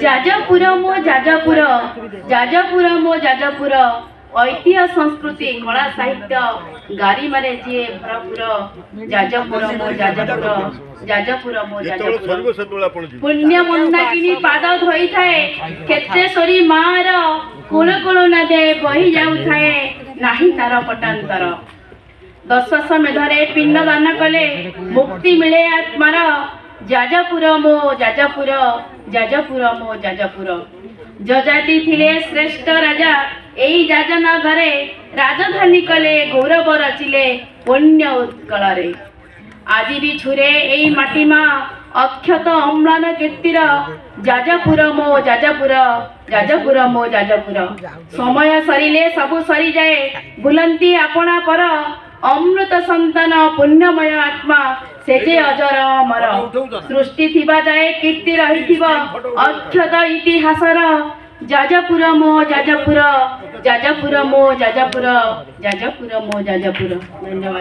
जाजपुर मो जाजपुर जाजपुर मो जाजपुर ऐतिह्य संस्कृति कला साहित्य गारी मारे जी भरपुर जाजपुर मो जाजपुर जाजपुर मो जाजपुर पुण्य मंदाकिनी पाद धोई थाए क्षेत्रेश्वरी मार कोल कोल नदे बही जाऊ थाए नाही तार पटांतर दशश मेधरे पिंड दान कले मुक्ति मिले आत्मार जाजपुर मो जाजपुर जाजपुर मो जाजपुर जजाति थिले श्रेष्ठ राजा एई जाजनगरे राजधानी कले गौरव रचिले पुण्य उत्कଳରେ आजि भी छुरे एई माटीमा अक्षत अम्लान कीर्तिर जाजपुर मो जाजपुर जाजपुर मो जाजपुर समय सरिले सबु सरी जाए बुलंती आपणा पर अमृत संतान पुण्यमय आत्मा सेजे अजर अमर सृष्टि थिबा जाए कीर्ति रहिथिबो अक्षत इतिहासर जाजपुर मो जाजपुर जाजपुर मो जाजपुर जाजपुर मो जाजपुर। धन्यवाद।